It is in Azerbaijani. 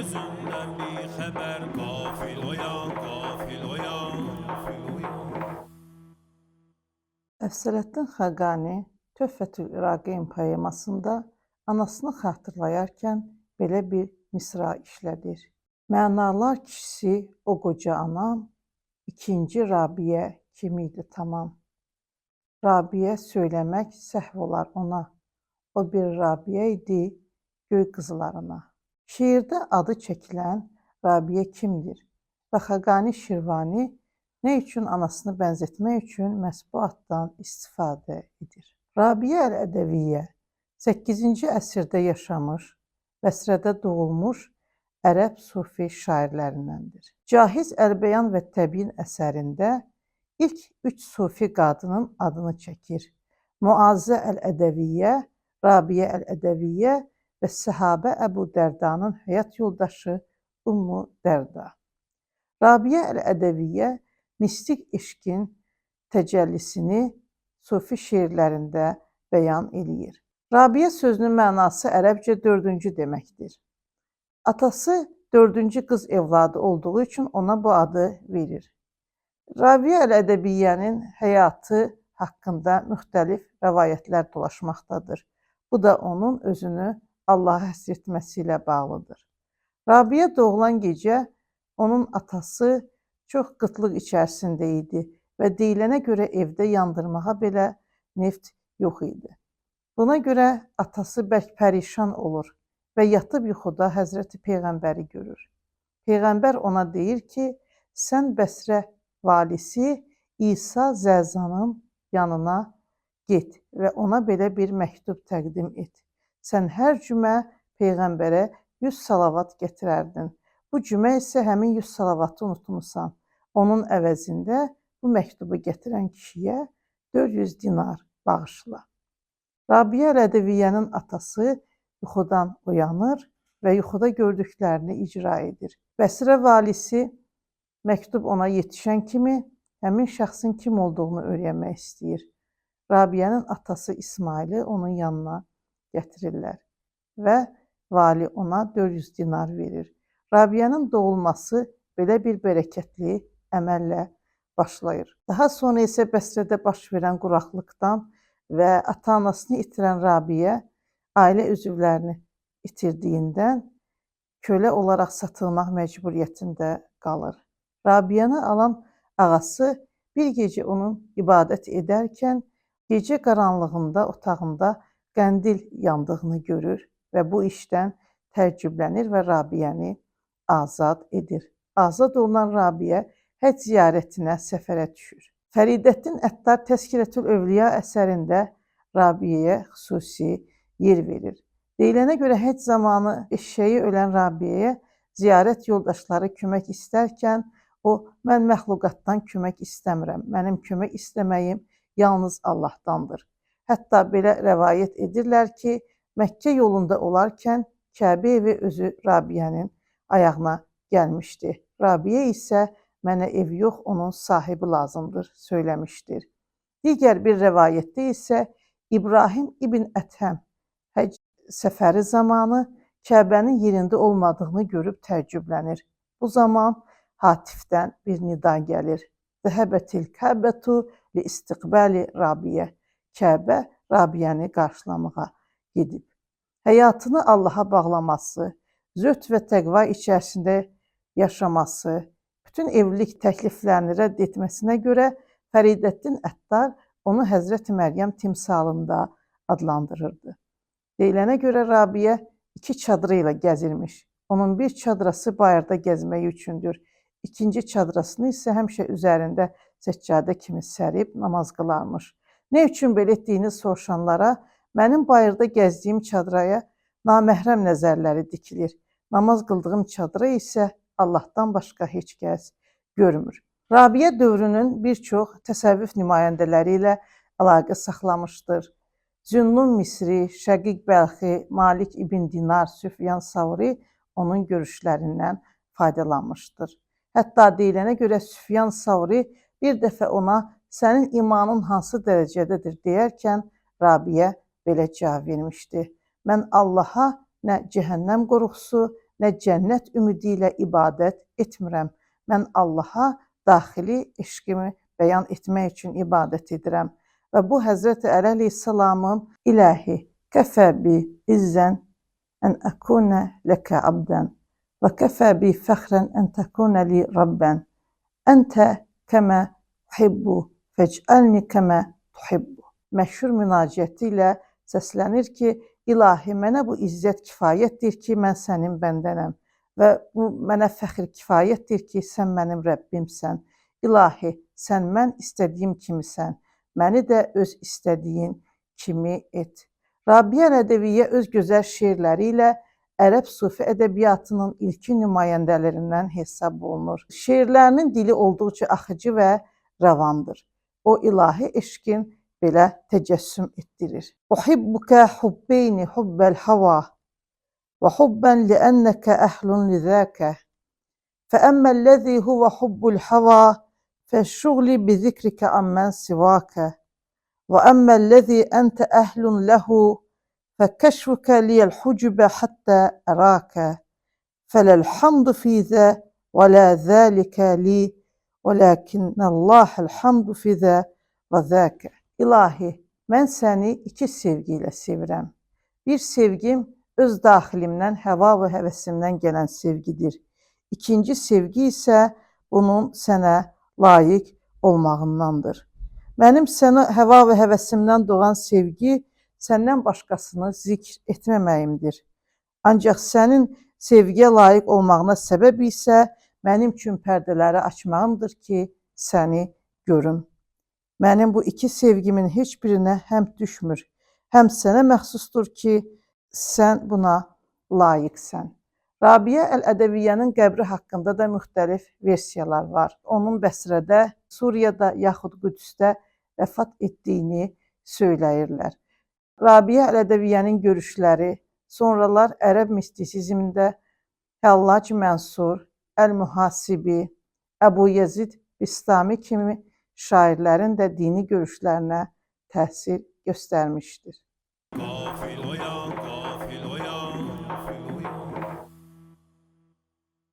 gözünden bir haber. Gafil oyan, gafil oyan, gafil oyan. Əfsələddin Xəqani Töhfətül İraqeyn poemasında anasını xatırlayarkən belə bir misra işlədir. Mənalar kişisi o qoca anam, ikinci Rabiyə kimi idi tamam. Rabiyə söyləmək səhv olar ona, o bir Rabiyə idi göy qızlarına. Şeirdə adı çəkilən Rabiyə kimdir və Xəqani Şirvani nə üçün anasını bənzətmək üçün məhz bu addan istifadə edir? Rabiyə Əl-Ədəviyyə 8-ci əsrdə yaşamış, Bəsrədə doğulmuş ərəb sufi şairlərindəndir. Cahiz Əl-Bəyan və Təbyin əsərində ilk 3 sufi qadının adını çəkir. Muazzə Əl-Ədəviyyə, Rabiyə Əl-Ədəviyyə və Səhabə Əbu Dərdanın həyat yoldaşı Ümmü Dərda. Rabiyə Əl-Ədəviyyə mistik eşqin təcəllisini sufi şeirlərində bəyan eləyir. Rabiyə sözünün mənası ərəbcə dördüncü deməkdir. Atası dördüncü qız evladı olduğu üçün ona bu adı verir. Rabiyə Əl-Ədəviyyənin həyatı haqqında müxtəlif rəvayətlər dolaşmaqdadır. Bu da onun özünü Allaha həsr etməsi ilə bağlıdır. Rabiyə doğulan gecə onun atası çox qıtlıq içərisində idi və deyilənə görə evdə yandırmağa belə neft yox idi. Buna görə atası bərk pərişan olur və yatıb yuxuda Həzrəti Peyğəmbəri görür. Peyğəmbər ona deyir ki, sən Bəsrə valisi İsa Zəzanın yanına get və ona belə bir məktub təqdim et. Sən hər cümə Peyğəmbərə 100 salavat gətirərdin. Bu cümə isə həmin 100 salavatı unutmusan. Onun əvəzində bu məktubu gətirən kişiyə 400 dinar bağışla. Rabiyə Əl-Ədəviyyənin atası yuxudan uyanır və yuxuda gördüklərini icra edir. Bəsrə valisi məktub ona yetişən kimi həmin şəxsin kim olduğunu öyrənmək istəyir. Rabiyənin atası İsmaili onun yanına gətirirlər və vali ona 400 dinar verir. Rabiyənin doğulması belə bir bərəkətli əməllə başlayır. Daha sonra isə Bəsrədə baş verən quraqlıqdan və ata-anasını itirən Rabiyə ailə üzvlərini itirdiyindən kölə olaraq satılmaq məcburiyyətində qalır. Rabiyəni alan ağası bir gecə onun ibadət edərkən gecə qaranlığında otağında qəndil yandığını görür və bu işdən təəccüblənir və Rabiyəni azad edir. Azad olunan Rabiyə həcc ziyarətinə səfərə düşür. Fəridəddin Əttar Təzkirətül Övliya əsərində Rabiyəyə xüsusi yer verir. Deyilənə görə həcc zamanı eşşəyi ölən Rabiyəyə ziyarət yoldaşları kömək istərkən o, mən məxluqatdan kömək istəmirəm, mənim kömək istəməyim yalnız Allahdandır. Hətta belə rəvayət edirlər ki, Məkkə yolunda olarkən Kəbə evi özü Rabiyənin ayağına gəlmişdi. Rabiyə isə mənə ev yox, onun sahibi lazımdır söyləmişdir. Digər bir rəvayətdə isə İbrahim ibn Ətəm həcc səfəri zamanı Kəbənin yerində olmadığını görüb təəccüblənir. Bu zaman hatifdən bir nida gəlir. Zəhəbətil Kəbətu li istiqbəli Rabiyə. Kəbə Rabiyəni qarşılamağa gedib. Həyatını Allaha bağlaması, zöhd və təqva içərisində yaşaması, bütün evlilik təkliflərini rədd etməsinə görə Fəridəddin Əttar onu Həzrəti Məryəm timsalında adlandırırdı. Deyilənə görə Rabiyə 2 çadırı ilə gəzirmiş. Onun bir çadırası bayırda gəzmək üçündür. İkinci çadırasını isə həmişə üzərində səccadə kimi sərib namaz qılarmış. Nə üçün belə etdiyini soruşanlara mənim bayırda gəzdiyim çadıraya naməhrəm nəzərləri dikilir. Namaz qıldığım çadıra isə Allahdan başqa heç kəs görmür. Rabiyə dövrünün bir çox təsəvvüf nümayəndələri ilə əlaqə saxlamışdır. Zünnun Misri, Şəqiq Bəlxi, Malik ibn Dinar, Süfyan Savri onun görüşlərindən faydalanmışdır. Hətta deyilənə görə Süfyan Savri bir dəfə ona sənin imanın hansı dərəcədədir deyərkən Rabiyə belə cavab vermişdi. Mən Allaha nə cəhənnəm qorxusu, nə cənnət ümidi ilə ibadət etmirəm. Mən Allaha daxili eşqimi bəyan etmək üçün ibadət edirəm. Və bu Həzrəti Əli əleyhissalamın ilahi kəfə bi izzən ən əkunə ləkə abdən və kəfə bi fəxrən ən təkunə li rabbən əntə kəmə tuhibbu fec'alni kəmə tuhibbu. Məşhur münaciəti ilə səslənir ki, ilahi, mənə bu izzət kifayətdir ki, mən sənin bəndənəm və bu mənə fəxr kifayətdir ki, sən mənim Rəbbimsən. İlahi, sən mən istədiyim kimisən, məni də öz istədiyin kimi et. Rabia Ədəviyyə öz gözəl şeirləri ilə ərəb sufi ədəbiyyatının ilkin nümayəndələrindən hesab olunur. Şeirlərinin dili olduqca axıcı və rəvandır. O ilahi eşqin belə təcəssüm etdirir. Uhibbukə hubbeyni hubbəl hava və hubben liənnəkə əhlun lizəkə fəəmməlləzi huvə hubbul hava fəşşuğli bizikrikə ammən sivəkə və əmməlləzi əntə əhlun ləhu fəkəşfukə liyəl hucubə həttə ərəkə fələlhamdu fizə və lə zəlikə li və ləkinnəllahəl hamdu fizə və zəkə. İlahi, mən səni iki sevgi ilə sevirəm. Bir sevgim öz daxilimdən, həva və həvəsimdən gələn sevgidir. İkinci sevgi isə bunun sənə layiq olmağındandır. Mənim sənə həva və həvəsimdən doğan sevgi səndən başqasını zikr etməməyimdir. Ancaq sənin sevgiyə layiq olmağına səbəb isə mənim üçün pərdələri açmağımdır ki, səni görüm. Mənim bu iki sevgimin heç birinə həm düşmür, həm sənə məxsusdur ki, sən buna layiqsən. Rabia Əl-Ədəviyyənin qəbri haqqında da müxtəlif versiyalar var. Onun Bəsrədə, Suriyada yaxud Qüdsdə vəfat etdiyini söyləyirlər. Rabia Əl-Ədəviyyənin görüşləri sonralar ərəb mistisizmində Həllac Mənsur, Əl-Mühasibi, Əbu Yezid Bistami kimi şairlərin də dini görüşlərinə təsir göstərmişdir.